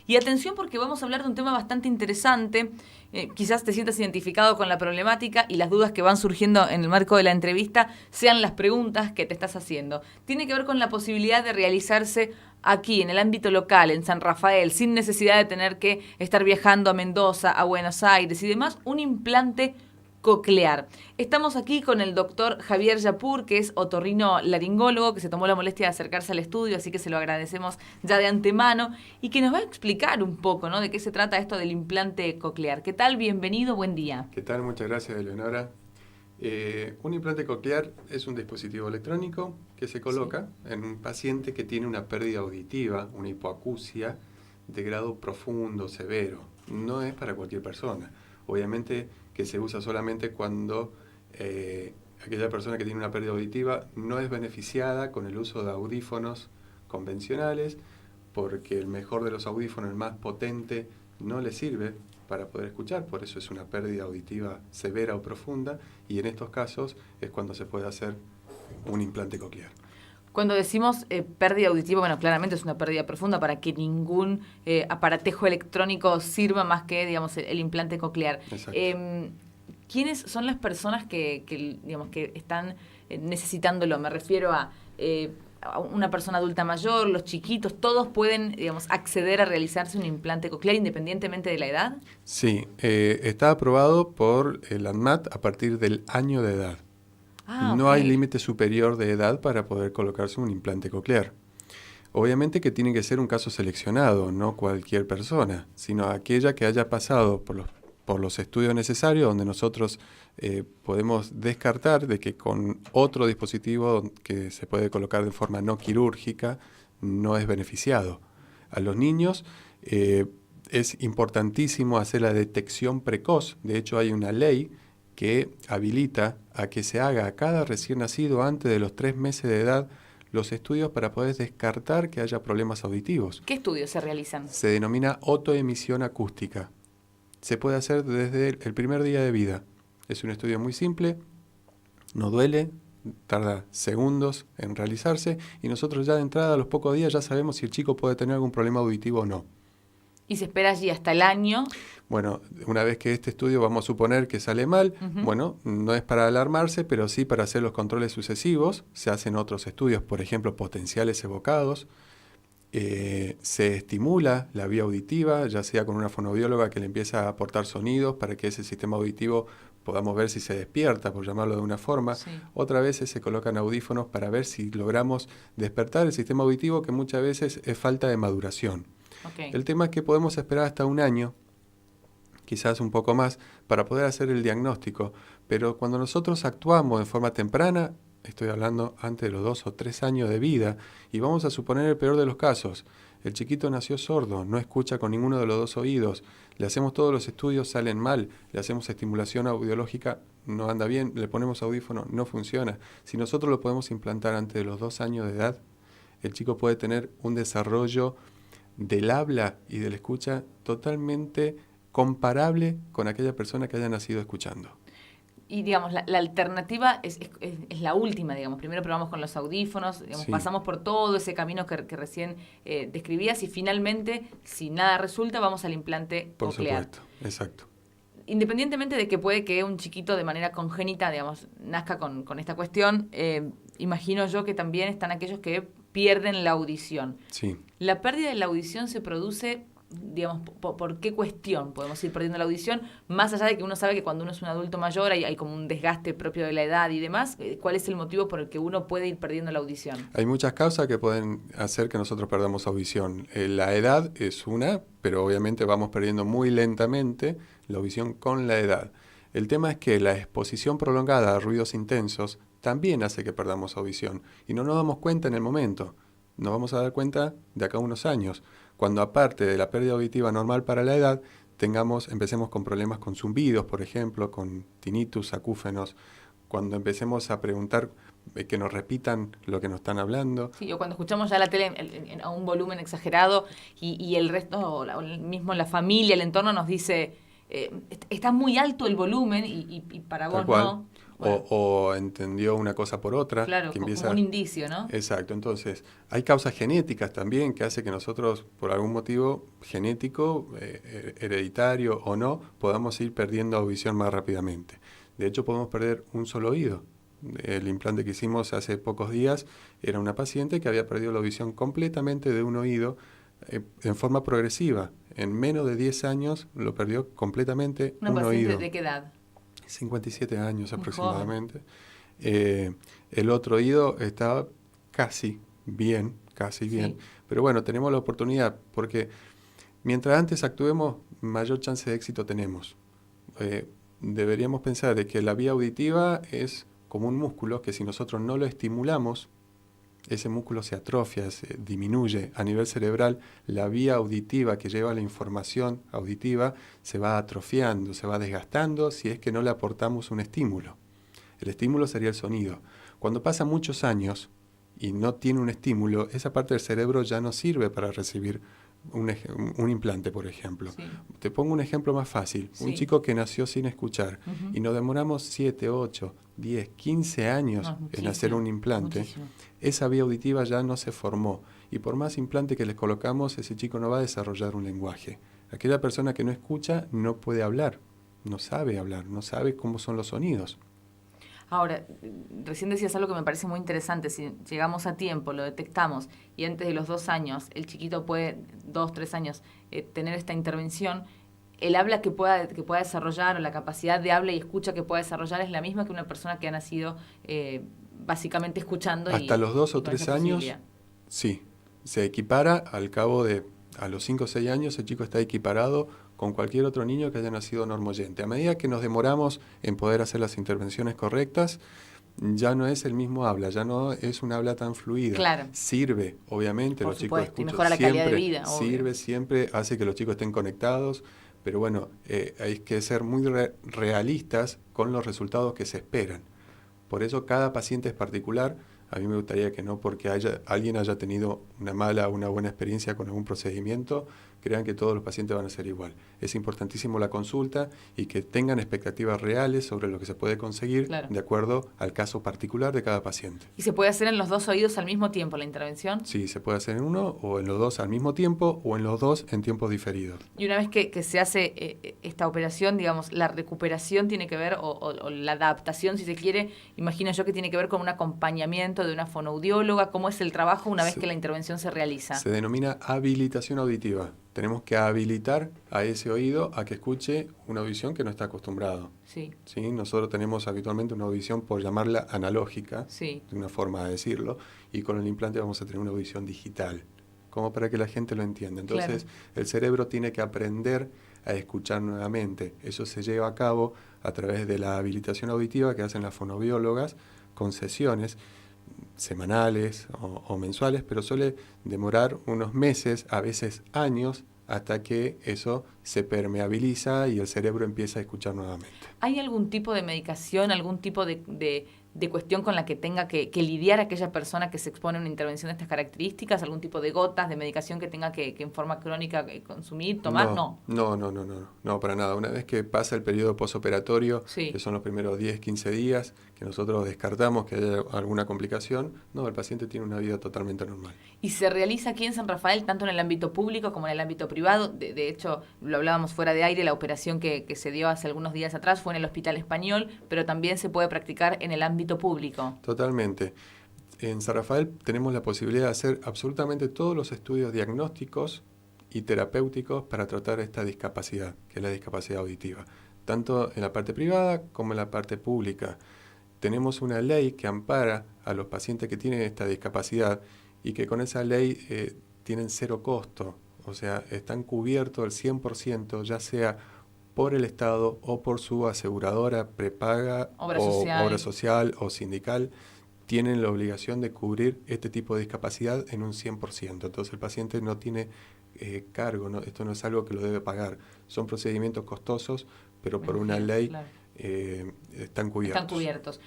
Y atención porque vamos a hablar de un tema bastante interesante. Quizás te sientas identificado con la problemática y las dudas que van surgiendo en el marco de la entrevista sean las preguntas que te estás haciendo. Tiene que ver con la posibilidad de realizarse aquí, en el ámbito local, en San Rafael, sin necesidad de tener que estar viajando a Mendoza, a Buenos Aires y demás, un implante coclear. Estamos aquí con el doctor Javier Yapur, que es otorrino laringólogo, que se tomó la molestia de acercarse al estudio, así que se lo agradecemos ya de antemano, y que nos va a explicar un poco, ¿no?, de qué se trata esto del implante coclear. ¿Qué tal? Bienvenido, buen día. ¿Qué tal? Muchas gracias, Eleonora. Un implante coclear es un dispositivo electrónico que se coloca en un paciente que tiene una pérdida auditiva, una hipoacusia de grado profundo, severo. No es para cualquier persona. Obviamente que se usa solamente cuando aquella persona que tiene una pérdida auditiva no es beneficiada con el uso de audífonos convencionales, porque el mejor de los audífonos, el más potente, no le sirve para poder escuchar, por eso es una pérdida auditiva severa o profunda, y en estos casos es cuando se puede hacer un implante coclear. Cuando decimos pérdida auditiva, bueno, claramente es una pérdida profunda para que ningún aparatejo electrónico sirva más que, digamos, el implante coclear. Exacto. ¿Quiénes son las personas que digamos, que están necesitándolo? Me refiero a una persona adulta mayor, los chiquitos, ¿todos pueden, digamos, acceder a realizarse un implante coclear independientemente de la edad? Sí, está aprobado por el ANMAT a partir del año de edad. No hay límite superior de edad para poder colocarse un implante coclear. Obviamente que tiene que ser un caso seleccionado, no cualquier persona, sino aquella que haya pasado por los estudios necesarios, donde nosotros podemos descartar de que con otro dispositivo que se puede colocar de forma no quirúrgica no es beneficiado. A los niños es importantísimo hacer la detección precoz. De hecho, hay una ley que habilita a que se haga a cada recién nacido antes de los 3 meses de edad los estudios para poder descartar que haya problemas auditivos. ¿Qué estudios se realizan? Se denomina otoemisión acústica. Se puede hacer desde el primer día de vida. Es un estudio muy simple, no duele, tarda segundos en realizarse, y nosotros ya de entrada a los pocos días ya sabemos si el chico puede tener algún problema auditivo o no. ¿Y se espera allí hasta el año? Bueno, una vez que este estudio vamos a suponer que sale mal, bueno, no es para alarmarse, pero sí para hacer los controles sucesivos. Se hacen otros estudios, por ejemplo, potenciales evocados. Se estimula la vía auditiva, ya sea con una fonoaudióloga que le empieza a aportar sonidos para que ese sistema auditivo podamos ver si se despierta, por llamarlo de una forma. Sí. Otras veces se colocan audífonos para ver si logramos despertar el sistema auditivo, que muchas veces es falta de maduración. Okay. El tema es que podemos esperar hasta un año, quizás un poco más, para poder hacer el diagnóstico. Pero cuando nosotros actuamos de forma temprana, estoy hablando antes de los 2 o 3 años de vida, y vamos a suponer el peor de los casos. El chiquito nació sordo, no escucha con ninguno de los 2 oídos, le hacemos todos los estudios, salen mal, le hacemos estimulación audiológica, no anda bien, le ponemos audífono, no funciona. Si nosotros lo podemos implantar antes de los 2 años de edad, el chico puede tener un desarrollo del habla y de la escucha totalmente comparable con aquella persona que haya nacido escuchando. Y digamos, la alternativa es la última, digamos. Primero probamos con los audífonos, digamos, Sí. pasamos por todo ese camino que recién describías, y finalmente, si nada resulta, vamos al implante Por coclear. supuesto, exacto. Independientemente de que puede que un chiquito de manera congénita, digamos, nazca con esta cuestión, imagino yo que también están aquellos que pierden la audición. Sí. La pérdida de la audición se produce, digamos, ¿por qué cuestión podemos ir perdiendo la audición? Más allá de que uno sabe que cuando uno es un adulto mayor hay como un desgaste propio de la edad y demás, ¿cuál es el motivo por el que uno puede ir perdiendo la audición? Hay muchas causas que pueden hacer que nosotros perdamos audición. La edad es una, pero obviamente vamos perdiendo muy lentamente la audición con la edad. El tema es que la exposición prolongada a ruidos intensos también hace que perdamos audición, y no nos damos cuenta en el momento. Nos vamos a dar cuenta de acá a unos años, cuando aparte de la pérdida auditiva normal para la edad, empecemos con problemas con zumbidos, por ejemplo, con tinnitus, acúfenos, cuando empecemos a preguntar que nos repitan lo que nos están hablando. Sí, o cuando escuchamos ya la tele a un volumen exagerado y el resto, o mismo la familia, el entorno nos dice, está muy alto el volumen y para vos Tal cual. no. Bueno. O entendió una cosa por otra. Claro, que como empieza... un indicio, ¿no? Exacto, entonces hay causas genéticas también que hace que nosotros, por algún motivo genético, hereditario o no, podamos ir perdiendo audición más rápidamente. De hecho, podemos perder un solo oído. El implante que hicimos hace pocos días era una paciente que había perdido la audición completamente de un oído en forma progresiva. En menos de 10 años lo perdió completamente ¿Una un paciente oído. de qué edad? 57 años Muy aproximadamente. El otro oído estaba casi bien, Sí. pero bueno, tenemos la oportunidad porque mientras antes actuemos, mayor chance de éxito tenemos. Deberíamos pensar de que la vía auditiva es como un músculo que si nosotros no lo estimulamos, ese músculo se atrofia, se disminuye. A nivel cerebral, la vía auditiva que lleva la información auditiva se va atrofiando, se va desgastando si es que no le aportamos un estímulo. El estímulo sería el sonido. Cuando pasan muchos años y no tiene un estímulo, esa parte del cerebro ya no sirve para recibir un implante, por ejemplo. Sí. Te pongo un ejemplo más fácil. Sí. Un chico que nació sin escuchar y nos demoramos 7, 8, 10, 15 años en hacer un implante, muchísimo. Esa vía auditiva ya no se formó. Y por más implante que les colocamos, ese chico no va a desarrollar un lenguaje. Aquella persona que no escucha no puede hablar, no sabe cómo son los sonidos. Ahora, recién decías algo que me parece muy interesante. Si llegamos a tiempo, lo detectamos y antes de los 2 años, el chiquito puede, 2, 3 años, tener esta intervención, el habla que pueda desarrollar o la capacidad de habla y escucha que pueda desarrollar es la misma que una persona que ha nacido básicamente escuchando. Hasta los 2 o 3 años, sí, se equipara a los 5 o 6 años, el chico está equiparado con cualquier otro niño que haya nacido normoyente. A medida que nos demoramos en poder hacer las intervenciones correctas, ya no es el mismo habla, ya no es un habla tan fluida. Claro. Sirve, obviamente, Por los supuesto, chicos escuchan. Y mejora la calidad de vida. Sirve, siempre hace que los chicos estén conectados, pero bueno, hay que ser muy realistas con los resultados que se esperan. Por eso cada paciente es particular. A mí me gustaría que no porque alguien haya tenido una mala o una buena experiencia con algún procedimiento, crean que todos los pacientes van a ser igual. Es importantísimo la consulta y que tengan expectativas reales sobre lo que se puede conseguir de acuerdo al caso particular de cada paciente. ¿Y se puede hacer en los 2 oídos al mismo tiempo la intervención? Sí, se puede hacer en uno o en los 2 al mismo tiempo o en los 2 en tiempos diferidos. Y una vez que se hace esta operación, digamos, la recuperación tiene que ver, o la adaptación, si se quiere, imagino yo que tiene que ver con un acompañamiento de una fonoaudióloga. ¿Cómo es el trabajo una vez que la intervención se realiza? Se denomina habilitación auditiva. Tenemos que habilitar a ese oído a que escuche una audición que no está acostumbrado. Sí. ¿Sí? Nosotros tenemos habitualmente una audición, por llamarla analógica, sí. de una forma de decirlo, y con el implante vamos a tener una audición digital, como para que la gente lo entienda. Entonces, el cerebro tiene que aprender a escuchar nuevamente. Eso se lleva a cabo a través de la habilitación auditiva que hacen las fonoaudiólogas con sesiones semanales o mensuales, pero suele demorar unos meses, a veces años, hasta que eso se permeabiliza y el cerebro empieza a escuchar nuevamente. ¿Hay algún tipo de medicación, algún tipo de cuestión con la que tenga que lidiar aquella persona que se expone a una intervención de estas características? ¿Algún tipo de gotas, de medicación que tenga que en forma crónica consumir, tomar? No, para nada. Una vez que pasa el periodo posoperatorio, que son los primeros 10, 15 días, que nosotros descartamos que haya alguna complicación, el paciente tiene una vida totalmente normal. ¿Y se realiza aquí en San Rafael tanto en el ámbito público como en el ámbito privado? De hecho, lo hablábamos fuera de aire, la operación que se dio hace algunos días atrás fue en el Hospital Español, pero también se puede practicar en el ámbito público. Totalmente. En San Rafael tenemos la posibilidad de hacer absolutamente todos los estudios diagnósticos y terapéuticos para tratar esta discapacidad, que es la discapacidad auditiva, tanto en la parte privada como en la parte pública. Tenemos una ley que ampara a los pacientes que tienen esta discapacidad y que con esa ley tienen 0 costo, o sea, están cubiertos al 100%, ya sea por el Estado o por su aseguradora prepaga obra social o sindical, tienen la obligación de cubrir este tipo de discapacidad en un 100%. Entonces el paciente no tiene cargo, esto no es algo que lo debe pagar. Son procedimientos costosos, pero por una ley están cubiertos. Están cubiertos.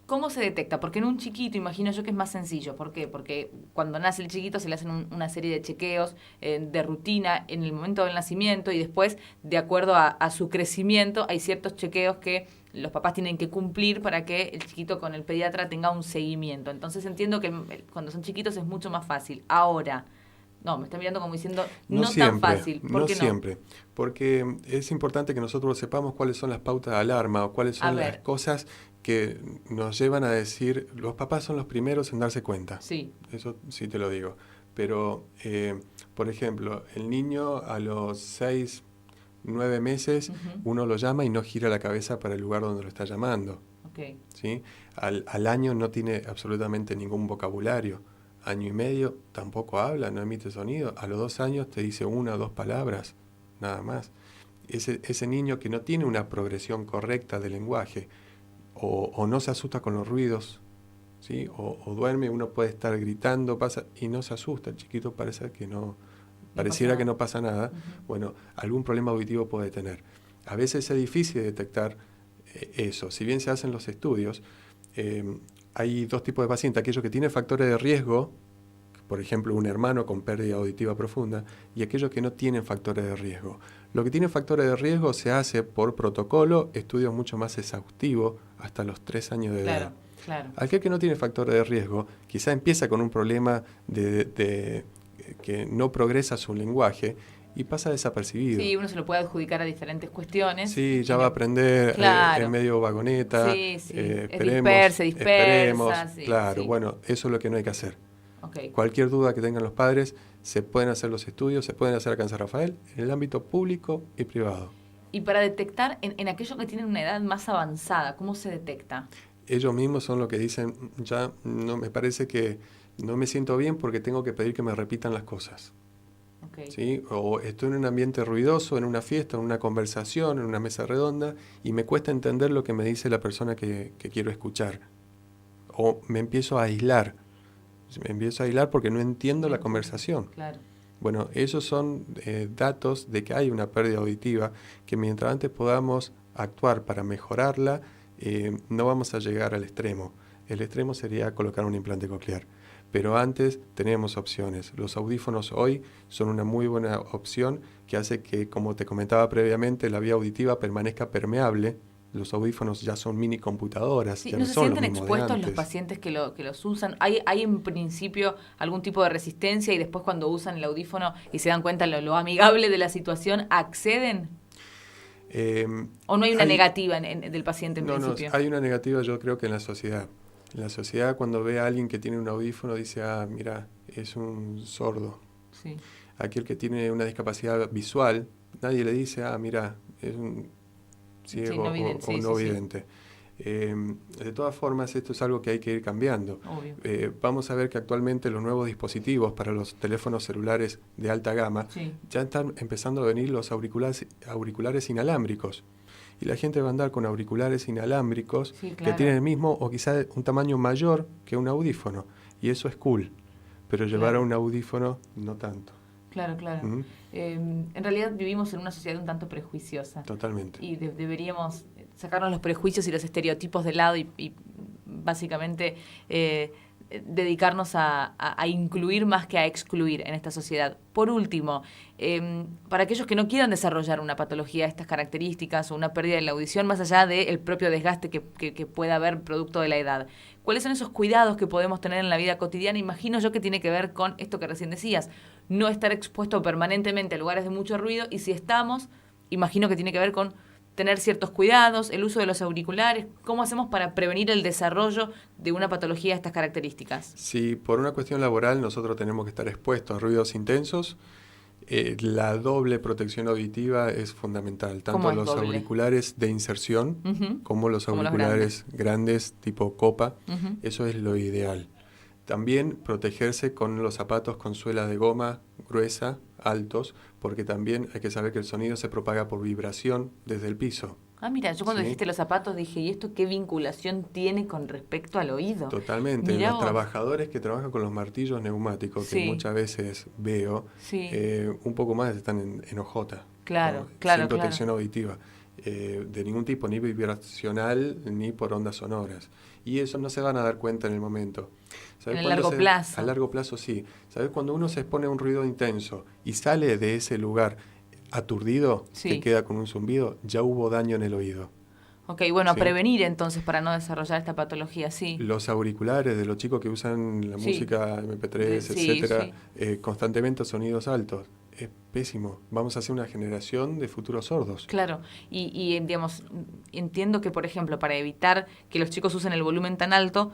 ¿Cómo se detecta? Porque en un chiquito, imagino yo que es más sencillo. ¿Por qué? Porque cuando nace el chiquito se le hacen una serie de chequeos de rutina en el momento del nacimiento y después, de acuerdo a su crecimiento, hay ciertos chequeos que los papás tienen que cumplir para que el chiquito con el pediatra tenga un seguimiento. Entonces entiendo que cuando son chiquitos es mucho más fácil. Ahora, no, me está mirando como diciendo, no siempre, tan fácil. ¿Por qué no? Siempre, porque es importante que nosotros sepamos cuáles son las pautas de alarma o cuáles son las cosas que nos llevan a decir, los papás son los primeros en darse cuenta. Sí. Eso sí te lo digo. Pero, por ejemplo, el niño a los 6, 9 meses, uno lo llama y no gira la cabeza para el lugar donde lo está llamando. Okay. ¿Sí? Al año no tiene absolutamente ningún vocabulario. Año y medio tampoco habla, no emite sonido. A los 2 años te dice 1 o 2 palabras, nada más. Ese niño que no tiene una progresión correcta de lenguaje o no se asusta con los ruidos, ¿sí? O duerme, uno puede estar gritando, pasa y no se asusta. El chiquito pareciera que no pasa nada. Bueno, algún problema auditivo puede tener. A veces es difícil detectar eso. Si bien se hacen los estudios, hay 2 tipos de pacientes, aquellos que tienen factores de riesgo, por ejemplo, un hermano con pérdida auditiva profunda, y aquellos que no tienen factores de riesgo. Lo que tiene factores de riesgo se hace por protocolo, estudios mucho más exhaustivos, hasta los 3 años de edad. Claro. Aquel que no tiene factores de riesgo, quizá empieza con un problema de que no progresa su lenguaje, y pasa desapercibido. Sí, uno se lo puede adjudicar a diferentes cuestiones. Sí, ya va a aprender, claro. en medio vagoneta. Sí. Se dispersa. Claro, sí. Bueno, eso es lo que no hay que hacer. Okay. Cualquier duda que tengan los padres, se pueden hacer los estudios, se pueden hacer acá en San Rafael, en el ámbito público y privado. Y para detectar en aquellos que tienen una edad más avanzada, ¿cómo se detecta? Ellos mismos son los que dicen, ya no me parece que no me siento bien porque tengo que pedir que me repitan las cosas. Okay. ¿Sí? O estoy en un ambiente ruidoso, en una fiesta, en una conversación, en una mesa redonda, y me cuesta entender lo que me dice la persona que quiero escuchar. O me empiezo a aislar. Porque no entiendo la conversación. Claro. Bueno, esos son datos de que hay una pérdida auditiva, que mientras antes podamos actuar para mejorarla, no vamos a llegar al extremo. El extremo sería colocar un implante coclear. Pero antes tenemos opciones. Los audífonos hoy son una muy buena opción que hace que, como te comentaba previamente, la vía auditiva permanezca permeable. Los audífonos ya son mini computadoras. Sí, ya ¿no no se son sienten los mismos expuestos de antes. los pacientes que los usan? ¿Hay en principio algún tipo de resistencia y después cuando usan el audífono y se dan cuenta lo amigable de la situación, acceden? ¿O no hay una negativa del paciente en principio? No, hay una negativa yo creo que en la sociedad. En la sociedad, cuando ve a alguien que tiene un audífono, dice, mira, es un sordo. Sí. Aquel que tiene una discapacidad visual, nadie le dice, mira, es un ciego o no vidente. De todas formas, esto es algo que hay que ir cambiando. Vamos a ver que actualmente los nuevos dispositivos para los teléfonos celulares de alta gama ya están empezando a venir los auriculares inalámbricos. Y la gente va a andar con auriculares inalámbricos que tienen el mismo o quizá un tamaño mayor que un audífono. Y eso es cool. Pero llevar a un audífono no tanto. Claro. En realidad vivimos en una sociedad un tanto prejuiciosa. Totalmente. Y deberíamos sacarnos los prejuicios y los estereotipos de lado y básicamente dedicarnos a incluir más que a excluir en esta sociedad. Por último, para aquellos que no quieran desarrollar una patología de estas características o una pérdida de la audición, más allá del propio desgaste que pueda haber producto de la edad, ¿cuáles son esos cuidados que podemos tener en la vida cotidiana? Imagino yo que tiene que ver con esto que recién decías, no estar expuesto permanentemente a lugares de mucho ruido, y si estamos, imagino que tiene que ver con tener ciertos cuidados, el uso de los auriculares. ¿Cómo hacemos para prevenir el desarrollo de una patología de estas características? Si por una cuestión laboral nosotros tenemos que estar expuestos a ruidos intensos, la doble protección auditiva es fundamental, tanto los auriculares de inserción como los auriculares grandes tipo copa, eso es lo ideal. También protegerse con los zapatos con suela de goma gruesa, altos, porque también hay que saber que el sonido se propaga por vibración desde el piso. Mira, yo cuando dijiste los zapatos dije, ¿y esto qué vinculación tiene con respecto al oído? Totalmente. Mirá los vos. Trabajadores que trabajan con los martillos neumáticos, que muchas veces veo, un poco más están en ojota. Claro, sin protección auditiva. De ningún tipo, ni vibracional, ni por ondas sonoras. Y eso no se van a dar cuenta en el momento. En el largo plazo. A largo plazo sí. ¿Sabes? Cuando uno se expone a un ruido intenso y sale de ese lugar aturdido, que queda con un zumbido, ya hubo daño en el oído. Ok, bueno, a Sí. prevenir entonces para no desarrollar esta patología, sí. Los auriculares de los chicos que usan la Sí. música MP3, Sí, etcétera, sí. constantemente a sonidos altos. Es pésimo. Vamos a hacer una generación de futuros sordos. Claro, digamos, entiendo que, por ejemplo, para evitar que los chicos usen el volumen tan alto,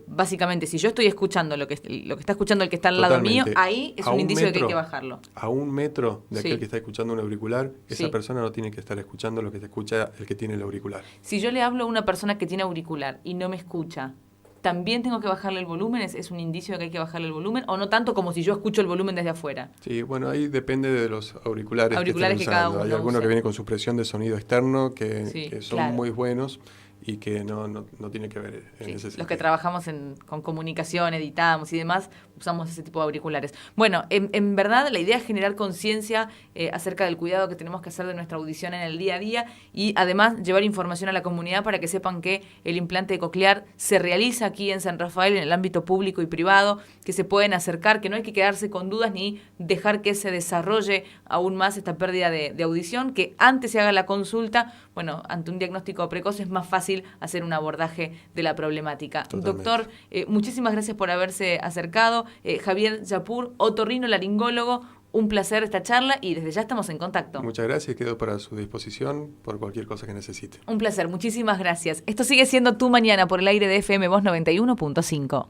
básicamente, si yo estoy escuchando lo que está escuchando el que está al lado mío, Totalmente. ahí es A un un indicio de que hay que metro, bajarlo. A 1 metro de aquel Sí. que está escuchando un auricular, esa Sí. persona no tiene que estar escuchando lo que te escucha el que tiene el auricular. Si yo le hablo a una persona que tiene auricular y no me escucha, ¿también tengo que bajarle el volumen? ¿Es un indicio de que hay que bajarle el volumen? ¿O no tanto como si yo escucho el volumen desde afuera? Sí, bueno, ahí depende de los auriculares Auriculares que que estén cada usando. Hay uno algunos use. que vienen con supresión de sonido externo Sí, que son claro. muy buenos y que no tiene que ver en Sí, ese sentido. los que trabajamos con comunicación, editamos y demás, usamos ese tipo de auriculares. Bueno, en verdad la idea es generar conciencia acerca del cuidado que tenemos que hacer de nuestra audición en el día a día y además llevar información a la comunidad para que sepan que el implante coclear se realiza aquí en San Rafael en el ámbito público y privado, que se pueden acercar, que no hay que quedarse con dudas ni dejar que se desarrolle aún más esta pérdida de audición, que antes se haga la consulta, bueno, ante un diagnóstico precoz es más fácil hacer un abordaje de la problemática. Totalmente. Doctor, muchísimas gracias por haberse acercado. Javier Yapur, otorrinolaringólogo, un placer esta charla y desde ya estamos en contacto. Muchas gracias, quedo para su disposición por cualquier cosa que necesite. Un placer, muchísimas gracias. Esto sigue siendo Tu Mañana por el aire de FM Voz 91.5.